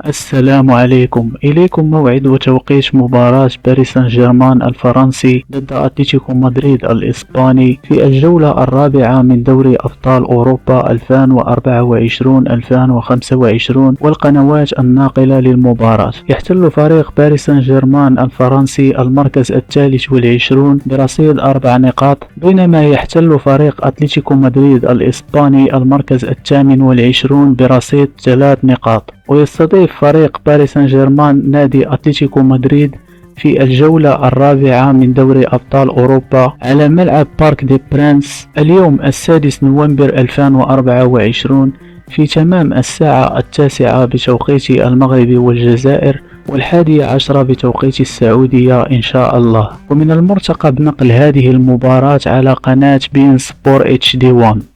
السلام عليكم. إليكم موعد وتوقيت مباراة باريس سان جيرمان الفرنسي ضد أتلتيكو مدريد الإسباني في الجولة الرابعة من دوري أبطال أوروبا 2024-2025 والقنوات الناقلة للمباراة. يحتل فريق باريس سان جيرمان الفرنسي المركز الثالث والعشرون برصيد 4 نقاط، بينما يحتل فريق أتلتيكو مدريد الإسباني المركز الثامن والعشرون برصيد 3 نقاط. ويستضيف فريق باريس سان جيرمان نادي أتلتيكو مدريد في الجولة الرابعة من دوري أبطال أوروبا على ملعب بارك دي برانس اليوم 6 نوفمبر 2024 في تمام الساعة 9 بتوقيت المغرب والجزائر و11 بتوقيت السعودية إن شاء الله. ومن المرتقب نقل هذه المباراة على قناة بين سبور HD1.